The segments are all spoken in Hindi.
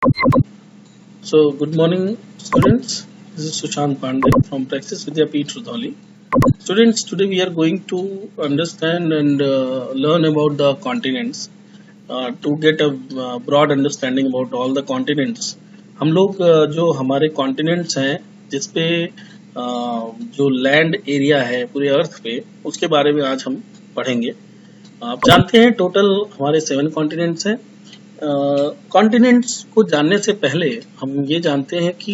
So, good morning, students. This is Sushant Pandey from Praxis Vidyapeeth Rudholi. Students, today we are going to understand and learn about the continents to get a broad understanding about all the continents. हम लोग जो हमारे continents हैं जिसपे जो लैंड एरिया है पूरे अर्थ पे उसके बारे में आज हम पढ़ेंगे। आप जानते हैं टोटल हमारे 7 कॉन्टिनेंट्स हैं। कॉन्टिनेंट्स को जानने से पहले हम ये जानते हैं कि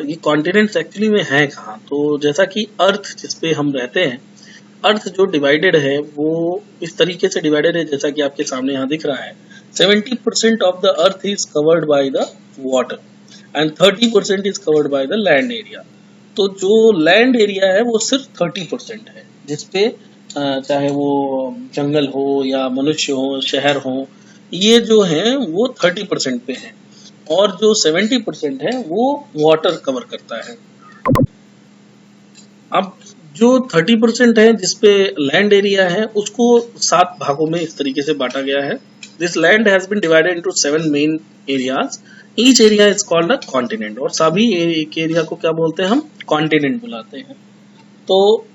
ये कॉन्टिनेंट्स एक्चुअली में हैं कहाँ। तो जैसा कि अर्थ जिस पे हम रहते हैं, अर्थ जो डिवाइडेड है वो इस तरीके से डिवाइडेड है जैसा कि आपके सामने यहाँ दिख रहा है। 70% of the earth is covered by the water and 30% is covered by the land area. तो जो लैंड एरिया है वो सिर्फ 30% है, जिसपे चाहे वो जंगल हो या मनुष्य हो, शहर हो, ये जो है वो 30% पे है और जो 70% है वो वाटर कवर करता है। अब जो 30% है जिसपे लैंड एरिया है उसको 7 भागों में इस तरीके से बांटा गया है। This land has been divided into 7 main areas. Each area is called a continent और सभी एक एरिया को क्या बोलते हैं, हम कॉन्टिनेंट बुलाते हैं। तो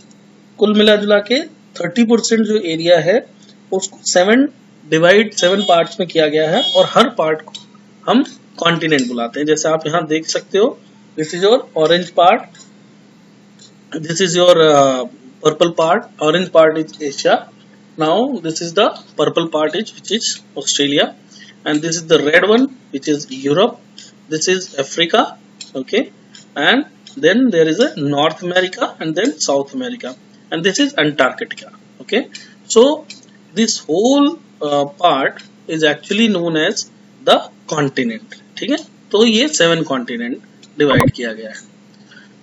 कुल मिला जुला के 30% जो एरिया है उसको 7 पार्ट्स में किया गया है और हर पार्ट को हम कॉन्टिनेंट बुलाते हैं। जैसे आप यहाँ देख सकते हो, this is your orange part, this is your purple part. Orange part is Asia, now this is the purple part is which is Australia, and this is the red one which is Europe, this is Africa, okay, and then there is a North America and then South America, and this is Antarctica, okay. So this whole part is actually known as the continent, ठीक है। तो ये 7 कॉन्टिनेंट डिवाइड किया गया है।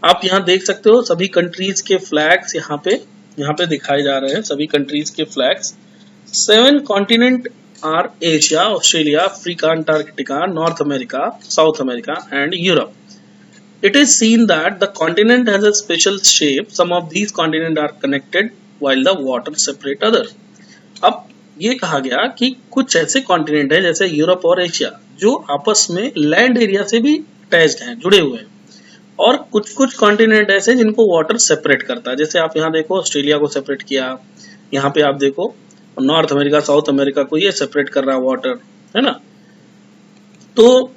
आप यहाँ देख सकते हो सभी कंट्रीज के फ्लैग्स यहाँ पे दिखाए जा रहे हैं, सभी कंट्रीज के flags. 7 continent are Asia, Australia, Africa, Antarctica, North America, South America and Europe. It is seen that the continent has a special shape. Some of these continents are connected while the water separate others. अब ये कहा गया कि कुछ ऐसे कॉन्टिनेंट है जैसे यूरोप और एशिया जो आपस में लैंड एरिया से भी अटैच्ड हैं, जुड़े हुए हैं, और कुछ कुछ कॉन्टिनेंट ऐसे जिनको वाटर सेपरेट करता है। जैसे आप यहाँ देखो ऑस्ट्रेलिया को सेपरेट किया, यहाँ पे आप देखो नॉर्थ अमेरिका, साउथ अमेरिका को ये सेपरेट कर रहा है वाटर, है ना। तो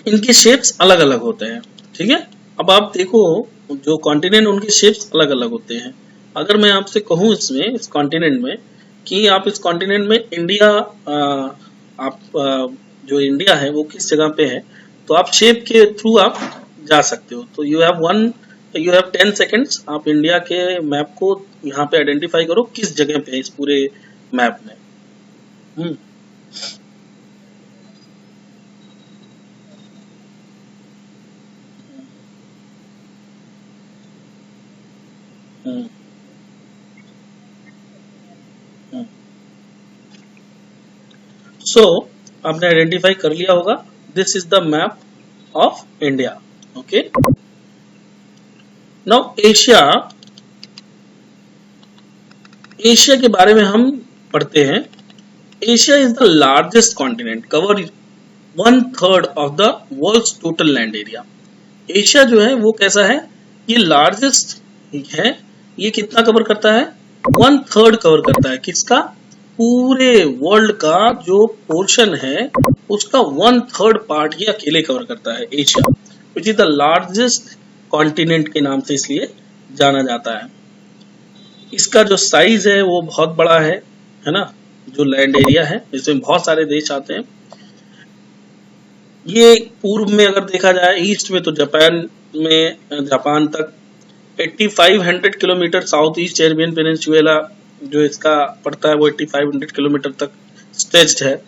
इनके शेप्स अलग अलग होते हैं, ठीक है। अब आप देखो जो कॉन्टिनेंट उनके शेप्स अलग अलग होते हैं। अगर मैं आपसे कहूँ इसमें, इस कॉन्टिनेंट में, कि आप इस कॉन्टिनेंट में इंडिया, जो इंडिया है वो किस जगह पे है, तो आप शेप के थ्रू आप जा सकते हो। तो यू हैव 10 सेकेंड्स, आप इंडिया के मैप को यहाँ पे आइडेंटिफाई करो किस जगह पे है इस पूरे मैप में। सो आपने आइडेंटिफाई कर लिया होगा, this is the map of India, okay. Now Asia के बारे में हम पढ़ते हैं। Asia is the largest continent, cover 1/3 of the world's total land area. Asia जो है वो कैसा है, ये लार्जेस्ट है। ये कितना कवर करता है, 1/3 कवर करता है। किसका, पूरे वर्ल्ड का जो पोर्शन है उसका 1/3 पार्ट ये अकेले कवर करता है Asia, which is the largest continent के नाम से इसलिए जाना जाता है। इसका जो साइज है वो बहुत बड़ा है ना, जो लैंड एरिया है इसमें बहुत सारे देश आते हैं। ये पूर्व में अगर देखा जाए, ईस्ट में तो जापान तक 8500 kilometre, south east Arabian peninsula जो इसका पड़ता है वो 8500 किलोमीटर तक स्ट्रेच्ड है।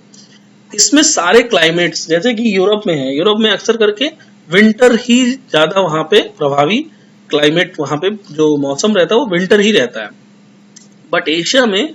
इसमें सारे क्लाइमेट्स, जैसे कि यूरोप में है, यूरोप में अक्सर करके विंटर ही ज्यादा वहां पे प्रभावी क्लाइमेट, वहां पे जो मौसम रहता है वो विंटर ही रहता है। बट एशिया में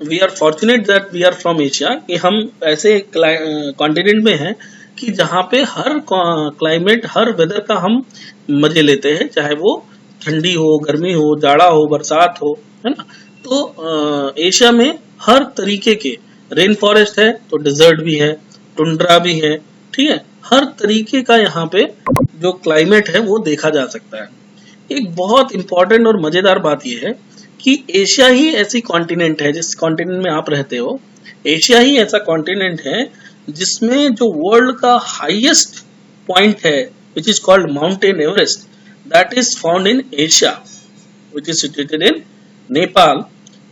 we are fortunate that we are from Asia, कि हम ऐसे कॉन्टिनेंट में हैं कि जहाँ पे हर क्लाइमेट, हर वेदर का हम मजे लेते हैं, चाहे वो ठंडी हो, गर्मी हो, जाड़ा हो, बरसात हो, है ना। तो एशिया में हर तरीके के रेन फॉरेस्ट है, तो डिजर्ट भी है, टुंड्रा भी है, ठीक है। हर तरीके का यहाँ पे जो क्लाइमेट है वो देखा जा सकता है। एक बहुत इंपॉर्टेंट और मजेदार बात यह है कि एशिया ही ऐसी कॉन्टिनेंट है, जिस कॉन्टिनेंट में आप रहते हो, एशिया ही ऐसा कॉन्टिनेंट है जिसमें जो वर्ल्ड का हाईएस्ट पॉइंट है which is called mountain Everest, that is found in Asia which is situated in Nepal.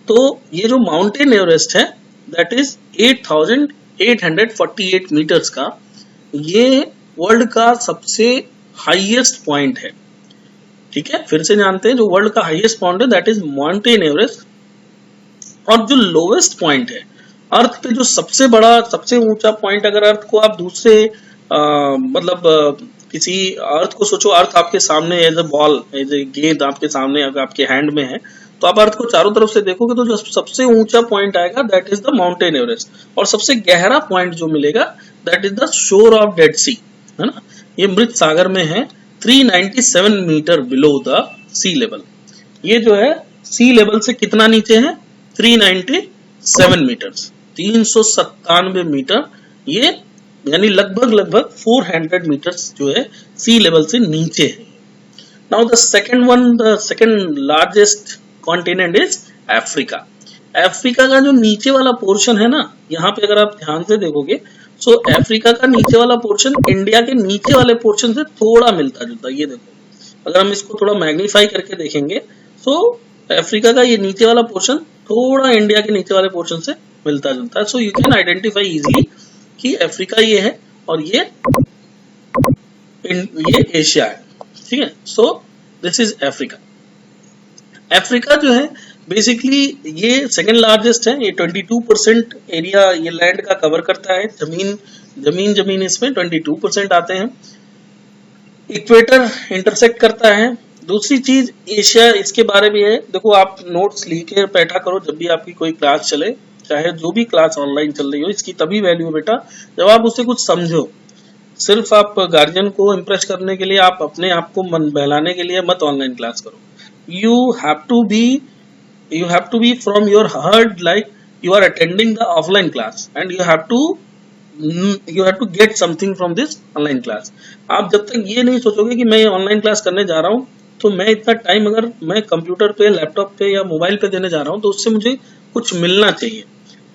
तो ये जो माउंटेन एवरेस्ट है दैट इज 8,848 मीटर्स का, ये वर्ल्ड का सबसे हाईएस्ट पॉइंट है, ठीक है। फिर से जानते हैं जो वर्ल्ड का हाईएस्ट पॉइंट है दैट इज माउंटेन एवरेस्ट। और जो लोवेस्ट पॉइंट है अर्थ पे, जो सबसे बड़ा सबसे ऊंचा पॉइंट, अगर अर्थ को आप दूसरे किसी अर्थ को सोचो, अर्थ आपके सामने as a ball, as a गेंद आपके सामने अगर आपके हैंड में है, तो आप अर्थ को चारों तरफ से देखोगे तो जो सबसे ऊंचा पॉइंट आएगा that is the mountain Everest. और सबसे गहरा पॉइंट जो मिलेगा that is the shore of Dead Sea, है ना। ये मृत सागर में है, 397 metre below the sea level. ये जो है सी लेवल से कितना नीचे है, 397 मीटर्स, 397 मीटर, ये यानी लगभग 400 मीटर्स जो है सी लेवल से नीचे है। Now the second largest continent is Africa. Africa का जो नीचे वाला पोर्शन है ना, यहाँ पे अगर आप ध्यान से देखोगे, सो अफ्रीका का नीचे वाला पोर्शन इंडिया के नीचे वाले पोर्शन से थोड़ा मिलता जुलता। ये देखो, अगर हम इसको थोड़ा मैग्नीफाई करके देखेंगे, सो अफ्रीका का ये नीचे वाला पोर्शन थोड़ा इंडिया के नीचे वाले पोर्शन से मिलता जुलता है। So you can identify easily कि अफ्रीका ये है और ये एशिया है, ठीक है। So this is Africa. Africa जो है बेसिकली ये सेकेंड लार्जेस्ट है, ये 22% एरिया ये लैंड का कवर करता है। जमीन इसमें 22% आते हैं। इक्वेटर इंटरसेक्ट करता है। दूसरी चीज एशिया, इसके बारे में है, देखो आप नोट्स लिखे बैठा करो जब भी आपकी कोई क्लास चले, चाहे जो भी क्लास ऑनलाइन चल रही हो, इसकी तभी वैल्यू बेटा जब आप उसे कुछ समझो। सिर्फ आप गार्जियन को इम्प्रेस करने के लिए, आप अपने आप को मन बहलाने के लिए मत ऑनलाइन क्लास करो। you have to be from your heart, like you are attending the offline class and you have to get something from this online class। आप जब तक ये नहीं सोचोगे कि मैं ऑनलाइन क्लास करने जा रहा हूँ तो मैं इतना टाइम अगर मैं कंप्यूटर पे, लैपटॉप पे या मोबाइल पे देने जा रहा हूँ तो उससे मुझे कुछ मिलना चाहिए।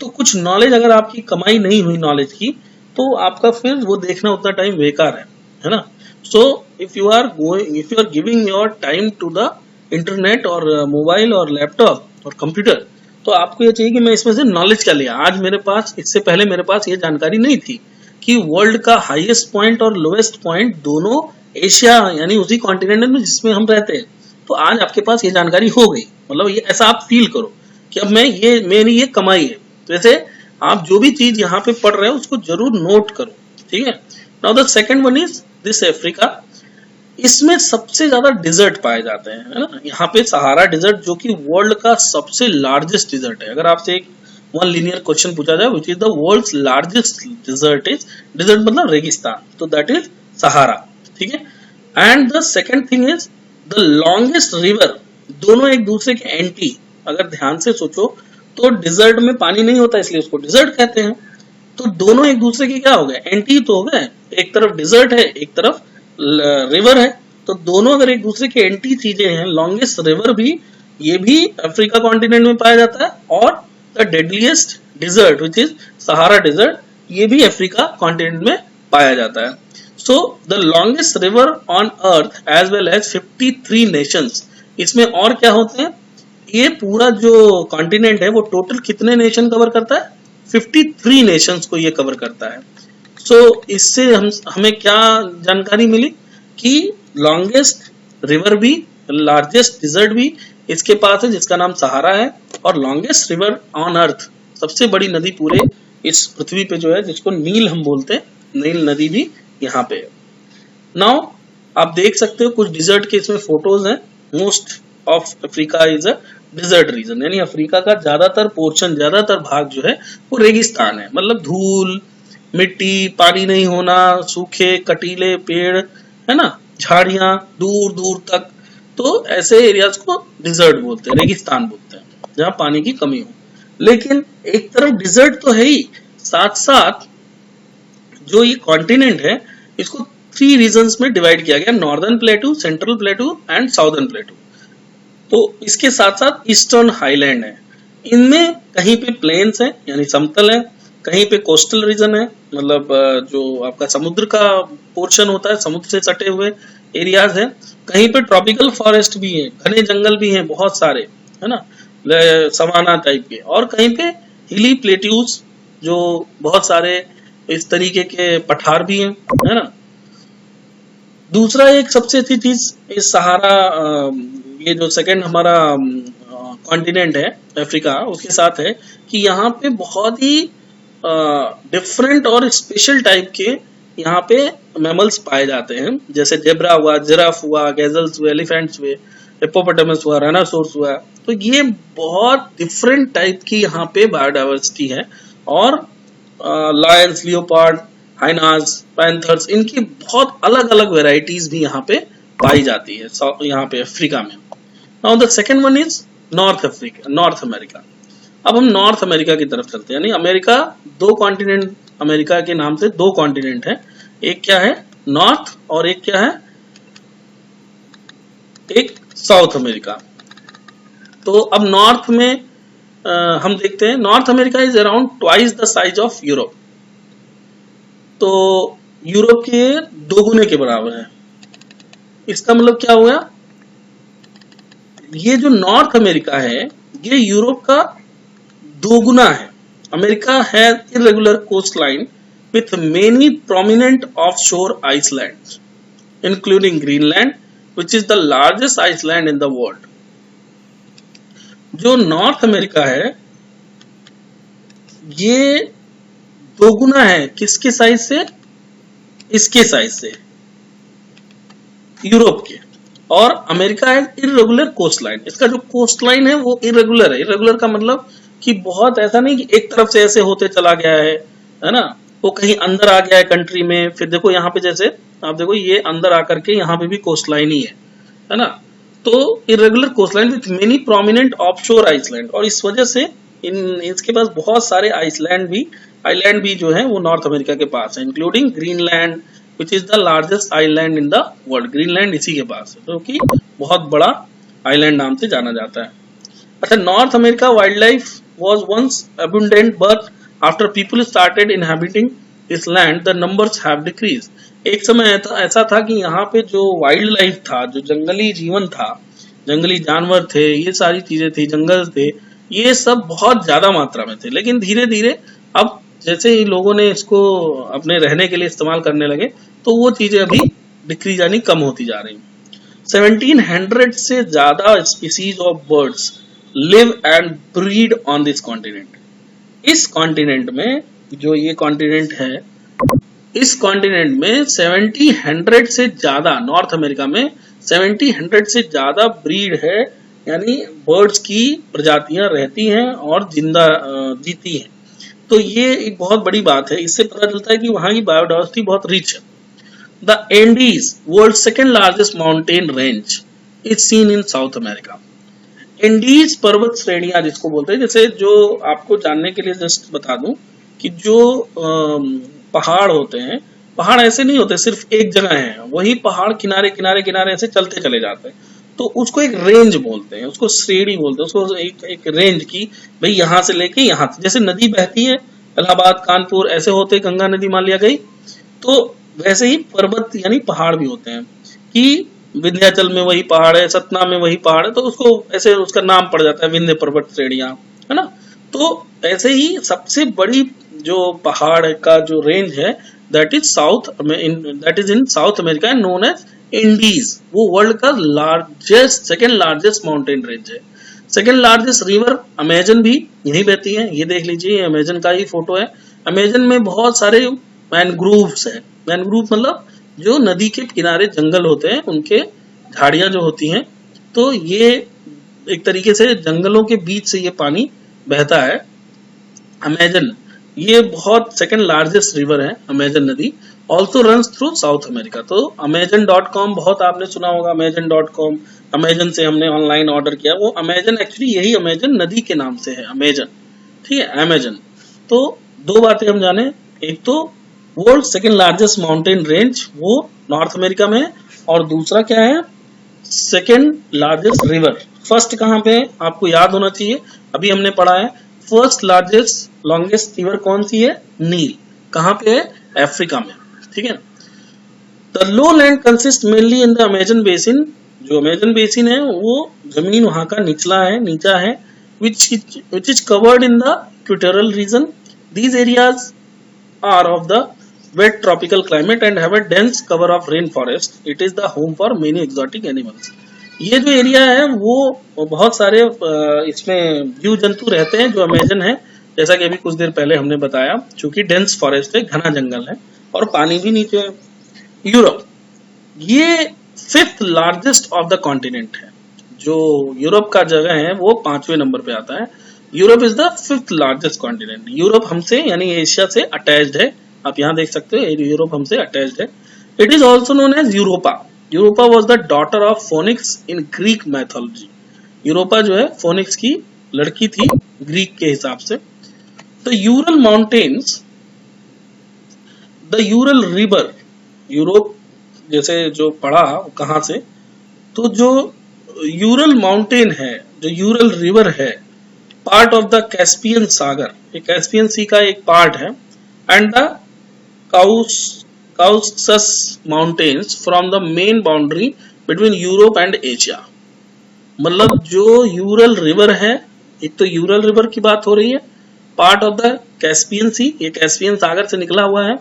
तो कुछ नॉलेज अगर आपकी कमाई नहीं हुई नॉलेज की, तो आपका फिर वो देखना उतना टाइम बेकार है ना। So if you are giving your time to the internet और मोबाइल और लैपटॉप और कंप्यूटर, तो आपको ये चाहिए कि मैं इसमें से नॉलेज क्या लिया। आज मेरे पास, इससे पहले मेरे पास ये जानकारी नहीं थी कि वर्ल्ड का हाईएस्ट पॉइंट और लोएस्ट पॉइंट दोनों एशिया यानी उसी कॉन्टिनेंट में जिसमें हम रहते हैं। तो आज आपके पास ये जानकारी हो गई, मतलब ये ऐसा आप फील करो कि अब मेरी ये कमाई है। तो ऐसे आप जो भी चीज यहाँ पे पढ़ रहे हो उसको जरूर नोट करो, ठीक है। Now the second one is this Africa. इसमें सबसे ज्यादा डिजर्ट पाए जाते हैं, है ना। यहाँ पे सहारा डिजर्ट जो कि वर्ल्ड का सबसे लार्जेस्ट डिजर्ट है। अगर आपसे एक वन लीनियर क्वेश्चन पूछा जाए which is the world's largest desert is, desert मतलब रेगिस्तान, तो दैट इज सहारा, ठीक है। And the second thing is the longest river. दोनों एक दूसरे के एंटी, अगर ध्यान से सोचो तो डिजर्ट में पानी नहीं होता इसलिए उसको डिजर्ट कहते हैं। तो दोनों एक दूसरे के क्या हो गए, एंटी तो हो गए। एक तरफ डिजर्ट है, एक तरफ रिवर है, तो दोनों अगर एक दूसरे के एंटी चीजें हैं। लॉन्गेस्ट रिवर भी, ये भी अफ्रीका कॉन्टिनेंट में पाया जाता है, और the deadliest desert which is Sahara desert, ये भी अफ्रीका कॉन्टिनेंट में पाया जाता है। So the longest river on earth as well as 53 nations. इसमें और क्या होते हैं, ये पूरा जो कॉन्टिनेंट है वो टोटल कितने नेशन कवर करता है, 53 नेशंस को ये कवर करता है। सो इससे हमें क्या जानकारी मिली कि लॉन्गेस्ट रिवर भी, लार्जेस्ट डिजर्ट भी इसके पास है जिसका नाम सहारा है, और लॉन्गेस्ट रिवर ऑन अर्थ, सबसे बड़ी नदी पूरे इस पृथ्वी पे जो है जिसको नील हम बोलते हैं, नील नदी भी यहाँ पे है। नाउ आप देख सकते हो कुछ डिजर्ट के इसमें फोटोज हैं। Most of Africa is a desert region, यानी अफ्रीका का ज्यादातर पोर्शन, ज्यादातर भाग जो है वो रेगिस्तान है, मतलब धूल मिट्टी, पानी नहीं होना, सूखे कटीले पेड़, है ना, झाड़ियां दूर दूर तक, तो ऐसे एरियाज को डिजर्ट बोलते हैं, रेगिस्तान बोलते हैं, जहां पानी की कमी हो। लेकिन एक तरफ डिजर्ट तो है ही, साथ साथ जो ये कॉन्टिनेंट है इसको 3 रीजन्स में डिवाइड किया गया, नॉर्दर्न प्लेटू, सेंट्रल प्लेटू एंड साउदर्न प्लेटू। तो इसके साथ साथ ईस्टर्न हाईलैंड है। इनमें कहीं पे प्लेन्स है यानी समतल है, कहीं पे कोस्टल रीजन है, मतलब जो आपका समुद्र का पोर्शन होता है, समुद्र से सटे हुए एरियाज है, कहीं पे ट्रॉपिकल फॉरेस्ट भी है, घने जंगल भी हैं बहुत सारे, है ना, सवाना टाइप के, और कहीं पे हिली प्लेट्यूज जो बहुत सारे इस तरीके के पठार भी हैं, है ना। दूसरा एक सबसे अच्छी चीज इस सहारा ये जो सेकंड हमारा कॉन्टिनेंट है अफ्रीका, उसके साथ है कि यहाँ पे बहुत ही डिफरेंट और स्पेशल टाइप के यहाँ पे मैमल्स पाए जाते हैं, जैसे जेब्रा हुआ, जिराफ हुआ, गैजल्स हुए, एलिफेंट्स हुए, हिप्पोपोटामस हुआ, राइनोसोर्स हुआ। तो ये बहुत डिफरेंट टाइप की यहाँ पे बायोडाइवर्सिटी है, और लायंस, लियोपार्ड, हाइनास, पैंथर्स, इनकी बहुत अलग अलग वेराइटीज भी यहाँ पे पाई जाती है यहाँ पे अफ्रीका में। Now the second one is north America. अब हम नॉर्थ अमेरिका की तरफ चलते हैं, यानी अमेरिका, 2 कॉन्टिनेंट, अमेरिका के नाम से 2 कॉन्टिनेंट है, एक क्या है नॉर्थ और एक क्या है, एक साउथ अमेरिका। तो अब नॉर्थ में हम देखते हैं, north America is around twice the size of Europe. तो यूरोप के 2 गुने के बराबर है। इसका मतलब क्या हुआ, ये जो नॉर्थ अमेरिका है ये यूरोप का 2 गुना है। America has irregular coast line with many prominent offshore islands including Greenland which is the largest island in the world. जो नॉर्थ अमेरिका है ये 2 गुना है किसके साइज से, इसके साइज से, यूरोप के। और अमेरिका है इरेगुलर कोस्ट लाइन, इसका जो कोस्ट लाइन है वो इरेगुलर है। इरेगुलर का मतलब कि बहुत ऐसा नहीं कि एक तरफ से ऐसे होते चला गया है ना, वो कहीं अंदर आ गया है कंट्री में। फिर देखो यहाँ पे, जैसे आप देखो ये अंदर आकर के यहाँ पे भी कोस्ट लाइन ही है ना। तो irregular coast line with many prominent offshore island, और इस वजह से इसके पास बहुत सारे आइलैंड भी जो है वो नॉर्थ अमेरिका के पास है, including Greenland which is the largest island in the world. Greenland इसी के पास है, जो कि बहुत बड़ा आइलैंड नाम से जाना जाता है। अच्छा, north America wildlife was once abundant, but after people started inhabiting this land the numbers have decrease. एक समय ऐसा था कि यहाँ पे जो वाइल्ड लाइफ था, जो जंगली जीवन था, जंगली जानवर थे, ये सारी चीजें थी, जंगल थे, ये सब बहुत ज्यादा मात्रा में थे। लेकिन धीरे धीरे अब जैसे ही लोगों ने इसको अपने रहने के लिए इस्तेमाल करने लगे, तो वो चीजें अभी डिक्रीज यानी कम होती जा रही। 1700 से ज्यादा species of birds live and breed on this continent. इस कॉन्टिनेंट में, जो ये कॉन्टिनेंट है, इस कॉन्टिनेंट में 1700 से ज्यादा, नॉर्थ अमेरिका में 1700 से ज्यादा ब्रीड है, यानी बर्ड्स की प्रजातियां रहती हैं और जिंदा जीती हैं। तो ये एक बहुत बड़ी बात है, इससे पता चलता है कि वहां की बायोडाइवर्सिटी बहुत रिच है। The Andes, world second largest mountain range, is seen in South America. Andes पर्वत श्रेणियां जिसको बोलते हैं, जैसे जो आपको जानने के लिए जस्ट बता दूं कि जो पहाड़ होते हैं, पहाड़ ऐसे नहीं होते सिर्फ एक जगह है, वही पहाड़ किनारे किनारे किनारे ऐसे चलते चले जाते हैं, तो उसको एक रेंज बोलते हैं, उसको श्रेणी बोलते हैं, उसको एक रेंज की, भाई यहाँ से लेके यहाँ, जैसे नदी बहती है इलाहाबाद, कानपुर, ऐसे होते गंगा नदी मान लिया गई, तो वैसे ही पर्वत यानी पहाड़ भी होते हैं कि विंध्याचल में वही पहाड़ है, सतना में वही पहाड़ है, तो उसको ऐसे उसका नाम पड़ जाता है विंध्य पर्वत श्रेणियां, है ना। तो ऐसे ही सबसे बड़ी जो पहाड़ का जो रेंज है that is in South America and known as Andes. वो वर्ल्ड का largest, second largest mountain range है। सेकेंड लार्जेस्ट रिवर अमेजन भी यही बहती है, ये देख लीजिए, अमेजन का ही फोटो है। अमेजन में बहुत सारे मैनग्रूव्स है। मैनग्रूव मतलब जो नदी के किनारे जंगल होते हैं, उनके झाड़ियां जो होती हैं, तो ये एक तरीके से जंगलों के बीच से ये पानी बहता है। अमेजन ये बहुत सेकेंड लार्जेस्ट रिवर है, अमेजन नदी, also runs through south America. तो अमेजन.com बहुत आपने सुना होगा, अमेजन.com, अमेजन से हमने ऑनलाइन ऑर्डर किया, वो अमेजन एक्चुअली यही अमेजन नदी के नाम से है, अमेजन, ठीक है, अमेजन। तो 2 बातें हम जाने, एक तो world second largest mountain range वो नॉर्थ अमेरिका में है, और दूसरा क्या है, सेकेंड लार्जेस्ट रिवर। फर्स्ट कहाँ पे है आपको याद होना चाहिए, अभी हमने पढ़ा है फर्स्ट लार्जेस्ट लॉन्गेस्ट रिवर कौन सी है, नील। कहाँ पे है, अफ्रीका में, ठीक है। The low land consist mainly in the Amazon basin, जो अमेजन बेसिन है वो जमीन वहां का नीचा है, which is covered in the equatorial region. These areas are of the wet tropical climate and have a dense cover of rainforest. It is the home for many exotic animals. ये जो एरिया है वो बहुत सारे इसमें जीव जंतु रहते हैं जो अमेजन है, जैसा कि अभी कुछ देर पहले हमने बताया, चूंकि डेंस फॉरेस्ट है, घना जंगल है और पानी भी नीचे है। यूरोप, ये fifth largest of the continent है, जो यूरोप का जगह है वो 5वें नंबर पे आता है। Europe is the fifth largest continent. Europe हमसे यानी एशिया से अटैच्ड है, आप यहाँ देख सकते हो यूरोप हमसे अटैच्ड है। It is also known as Europa. Europa was the daughter of Phoenix in Greek mythology. Europa जो है फोनिक्स की लड़की थी ग्रीक के हिसाब से। The Ural mountains, the Ural river, Europe जैसे जो पढ़ा कहाँ से, तो जो यूरल माउंटेन है, जो यूरल रिवर है, पार्ट ऑफ द कैस्पियन सागर, ये कैस्पियन सी का एक पार्ट है, and the Caucasus mountains from the main boundary between Europe and Asia. मतलब जो यूरल रिवर है, एक तो यूरल रिवर की बात हो रही है, पार्ट ऑफ द कैस्पियन सी, ये कैस्पियन सागर से निकला हुआ है,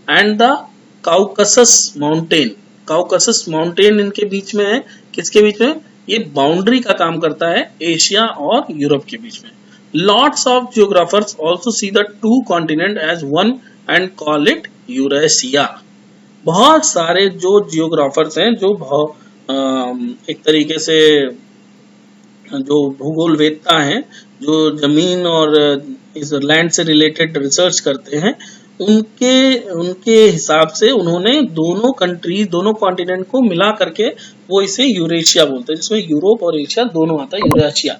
एंड द काउकासस माउंटेन, काउकासस माउंटेन इनके बीच में है, किसके बीच में, ये बाउंड्री का काम करता है एशिया और यूरोप के बीच में। Lots of geographers also see the two continent as one and call it Eurasia. बहुत सारे जो जियोग्राफर्स हैं, जो एक तरीके से जो भूगोल वेत्ता हैं, जो जमीन और इस लैंड से रिलेटेड रिसर्च करते हैं, उनके हिसाब से उन्होंने दोनों कंट्रीज, दोनों कॉन्टिनेंट को मिला करके वो इसे यूरेशिया बोलते हैं, जिसमें यूरोप और एशिया दोनों आता है, यूरेशिया।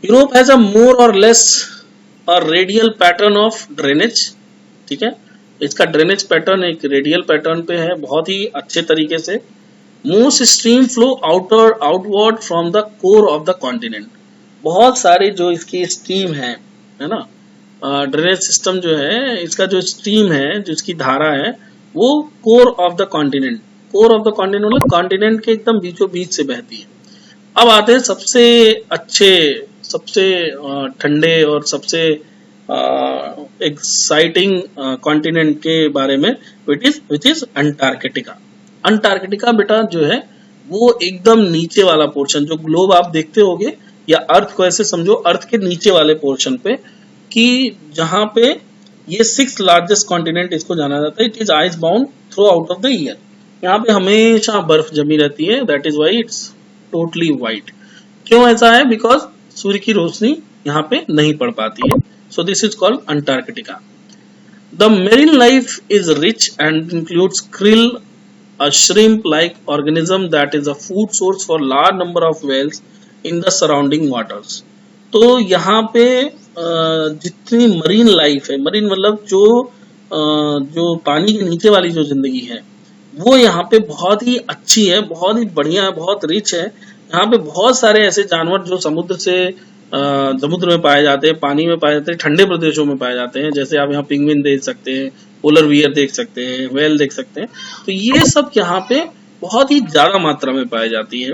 यूरोप हैज अ मोर और less a radial pattern of drainage, ठीक है, इसका ड्रेनेज पैटर्न एक रेडियल पैटर्न पे है, बहुत ही अच्छे तरीके से। Most stream flow outward from the core of the continent, बहुत सारे जो इसकी स्ट्रीम है ना, ड्रेनेज सिस्टम जो है, इसका जो स्ट्रीम है, जो इसकी धारा है, वो core of the continent, core of the continent मतलब कॉन्टिनेंट के एकदम बीचों बीच से बहती है। अब आते हैं सबसे अच्छे, सबसे ठंडे और सबसे एक्साइटिंग कॉन्टिनेंट के बारे में, विच इज अंटार्कटिका। अंटार्कटिका बेटा जो है वो एकदम नीचे वाला पोर्शन, जो ग्लोब आप देखते होगे या अर्थ को ऐसे समझो, अर्थ के नीचे वाले पोर्शन पे, कि जहां पे ये 6th लार्जेस्ट कॉन्टिनेंट इसको जाना जाता है। It is ice bound through out of the year, यहाँ पे हमेशा बर्फ जमी रहती है, that is why it's totally white. क्यों ऐसा है, बिकॉज सूर्य की रोशनी यहाँ पे नहीं पड़ पाती है, so this is called Antarctica. The marine life is rich and includes krill, a shrimp-like organism that is a food source for large number of whales in the surrounding waters. तो यहाँ पे जितनी मरीन लाइफ है, मरीन मतलब जो पानी के नीचे वाली जो जिंदगी है, वो यहाँ पे बहुत ही अच्छी है, बहुत ही बढ़िया है, बहुत रिच है। यहाँ पे बहुत सारे ऐसे जानवर जो समुद्र में पाए जाते हैं, पानी में पाए जाते हैं, ठंडे प्रदेशों में पाए जाते हैं, जैसे आप यहाँ पिंगविन देख सकते हैं, पोलर बियर देख सकते हैं, व्हेल देख सकते हैं। तो ये सब यहाँ पे बहुत ही ज्यादा मात्रा में पाई जाती है,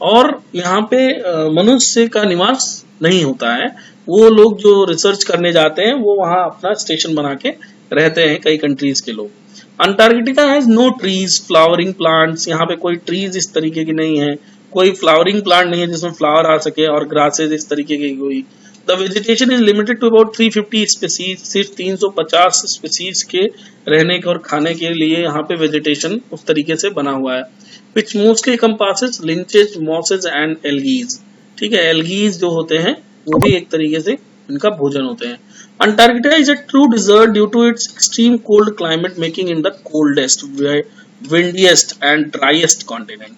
और यहाँ पे मनुष्य का निवास नहीं होता है। वो लोग जो रिसर्च करने जाते हैं वो वहाँ अपना स्टेशन बना के रहते हैं, कई कंट्रीज के लोग। Antarctica has no trees, flowering plants, यहाँ पे कोई ट्रीज इस तरीके की नहीं है, कोई फ्लावरिंग प्लांट नहीं है जिसमें फ्लावर आ सके, और ग्रासेज इस तरीके की कोई। The vegetation is limited to about 350 species, सिर्फ 350 स्पीसीज के रहने के और खाने के लिए यहाँ पे वेजिटेशन उस तरीके से बना हुआ है, which mostly compasses lichens, mosses and algae. ठीक है, एल्गीज जो होते हैं वो भी एक तरीके से इनका भोजन होते हैं। Antarctica is a true desert due to its extreme cold climate, making it the coldest, windiest and driest continent.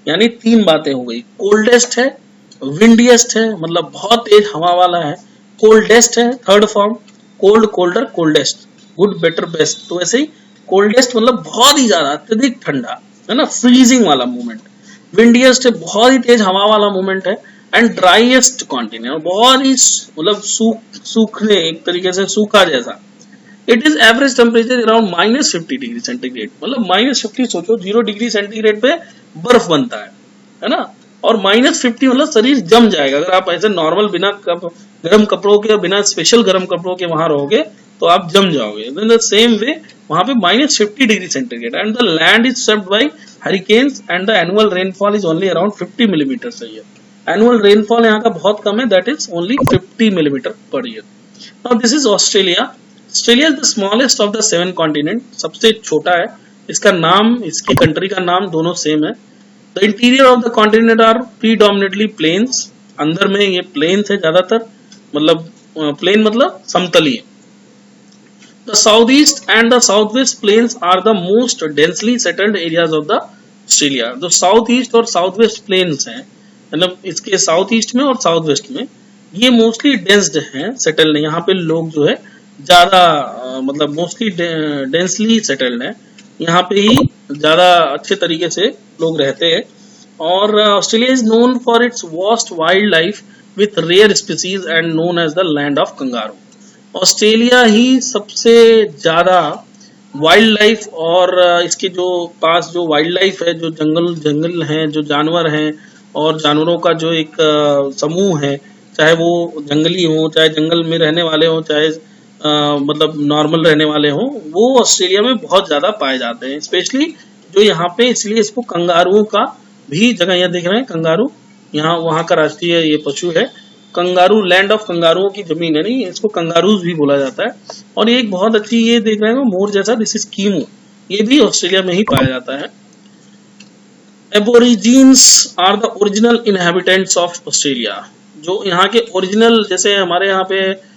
यानी तीन बातें हो गई, कोल्डेस्ट है, विंडिएस्ट है मतलब बहुत तेज हवा वाला है, कोल्डेस्ट है third form, cold, colder, coldest. Good, better, best. तो ऐसे ही कोल्डेस्ट मतलब बहुत ही ज्यादा अत्यधिक ठंडा है ना, फ्रीजिंग वाला मोमेंट। विंडिएस्ट है, बहुत ही तेज हवा वाला मोमेंट है। एंड ड्राइएस्ट कॉन्टिनेंट, बहुत ही मतलब सूखने, एक तरीके से सूखा जैसा। It is average temperature around -50 degree centigrade, मतलब -50 सोचो, 0 डिग्री सेंटीग्रेड पे बर्फ बनता है ना। और -50 मतलब शरीर जम जाएगा। अगर आप ऐसे नॉर्मल बिना गर्म कपड़ों के, बिना स्पेशल गर्म कपड़ों के वहां रहोगे तो आप जम जाओगे। इन द सेम वे वहां पे -50 degree centigrade. And the land is swept by hurricanes and the annual rainfall is only around 50 millimetre a year। Annual rainfall यहाँ का बहुत कम है, that is only 50 millimetre per year. Now this is Australia. Australia is the smallest of the 7 continent, सबसे छोटा है। इसका नाम, इसकी कंट्री का नाम दोनों सेम है। The interior of the continent are predominantly plains, अंदर में ये प्लेन्स है ज्यादातर, मतलब प्लेन मतलब समतली है। The south east and the south west plains are the most densely settled areas of the Australia. जो साउथ ईस्ट और साउथ वेस्ट प्लेन्स हैं, मतलब इसके साउथ ईस्ट में और साउथ वेस्ट में, ये मोस्टली डेंस्ड हैं, सेटल्ड है। यहाँ पे लोग जो है ज्यादा मतलब मोस्टली डेंसली सेटल्ड है, यहाँ पे ही ज्यादा अच्छे तरीके से लोग रहते हैं। और Australia is known for its vast wildlife with rare species and known as the land of kangaroo. Australia ही सबसे ज्यादा वाइल्ड लाइफ और इसके जो पास जो वाइल्ड लाइफ है, जो जंगल हैं, जो जानवर हैं और जानवरों का जो एक समूह है, चाहे वो जंगली हो, चाहे जंगल में रहने वाले हो, चाहे मतलब नॉर्मल रहने वाले हो, वो ऑस्ट्रेलिया में बहुत ज्यादा पाए जाते हैं। स्पेशली जो यहाँ पे, इसलिए इसको कंगारुओं का भी जगह, यहाँ देख रहे हैं कंगारू, यहाँ वहाँ का राष्ट्रीय ये पशु है कंगारू। लैंड ऑफ कंगारुओं की जमीन है, नहीं, इसको कंगारूज भी बोला जाता है। और ये एक बहुत अच्छी, ये देख रहे हैं मोर जैसा, दिस इज कीमू, ये भी ऑस्ट्रेलिया में ही पाया जाता है। Aborigines are the original inhabitants of Australia. जो यहाँ के ओरिजिनल, जैसे हमारे यहाँ पे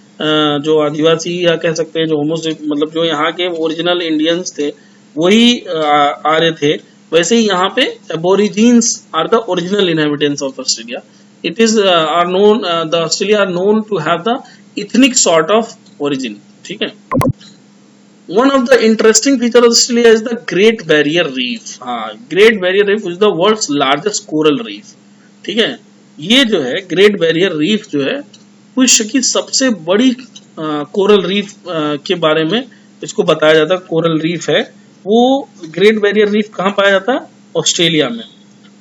जो आदिवासी या कह सकते हैं जो मतलब जो यहाँ के ओरिजिनल इंडियंस थे वही आ रहे थे, वैसे ही यहाँ पे Aborigines are the original inhabitants of Australia. It is are known, the Australia are known to have the ethnic sort of origin, ठीक है। One of the interesting feature of Australia is the Great Barrier Reef। हाँ, Great Barrier Reef is the world's largest coral reef, ठीक है। ये जो है ग्रेट बैरियर रीफ जो है विश्व की सबसे बड़ी कोरल रीफ के बारे में इसको बताया जाता है। कोरल रीफ है वो, ग्रेट बैरियर रीफ कहाँ पाया जाता है? ऑस्ट्रेलिया में।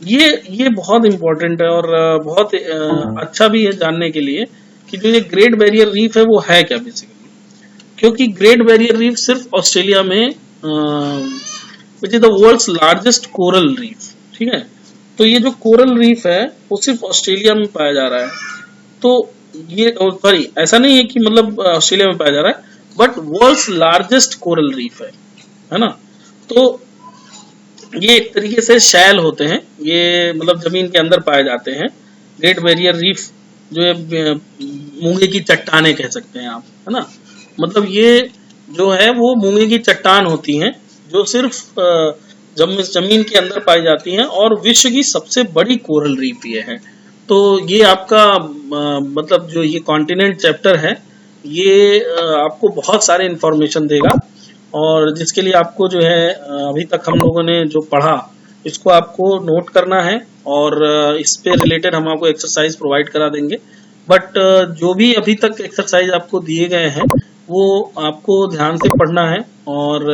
ये बहुत इंपॉर्टेंट है और बहुत अच्छा भी है जानने के लिए कि जो ये ग्रेट बैरियर रीफ है वो है क्या बेसिकली। क्योंकि ग्रेट बैरियर रीफ सिर्फ ऑस्ट्रेलिया में, which is the world's largest coral reef, ठीक है। तो ये जो कोरल रीफ है वो सिर्फ ऑस्ट्रेलिया में पाया जा रहा है। तो ये सॉरी, ऐसा नहीं है कि मतलब ऑस्ट्रेलिया में पाया जा रहा है, but world's largest coral reef है ना। तो ये एक तरीके से शैल होते हैं, ये मतलब जमीन के अंदर पाए जाते हैं। ग्रेट बैरियर रीफ जो है मूंगे की चट्टाने कह सकते हैं आप, है ना। मतलब ये जो है वो मूंगे की चट्टान होती हैं जो सिर्फ जमीन के अंदर पाई जाती हैं और विश्व की सबसे बड़ी कोरल रीफ ये है। तो ये आपका मतलब जो ये कॉन्टिनेंट चैप्टर है ये आपको बहुत सारे इंफॉर्मेशन देगा और जिसके लिए आपको जो है अभी तक हम लोगों ने जो पढ़ा इसको आपको नोट करना है और इस पे रिलेटेड हम आपको एक्सरसाइज प्रोवाइड करा देंगे। बट जो भी अभी तक एक्सरसाइज आपको दिए गए हैं वो आपको ध्यान से पढ़ना है और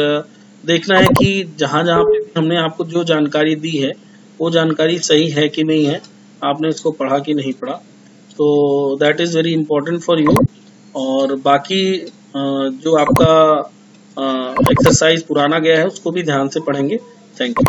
देखना है कि जहाँ जहाँ पे हमने आपको जो जानकारी दी है वो जानकारी सही है कि नहीं है, आपने इसको पढ़ा कि नहीं पढ़ा। तो that is very important for you. और बाकी जो आपका एक्सरसाइज पुराना गया है उसको भी ध्यान से पढ़ेंगे। Thank you.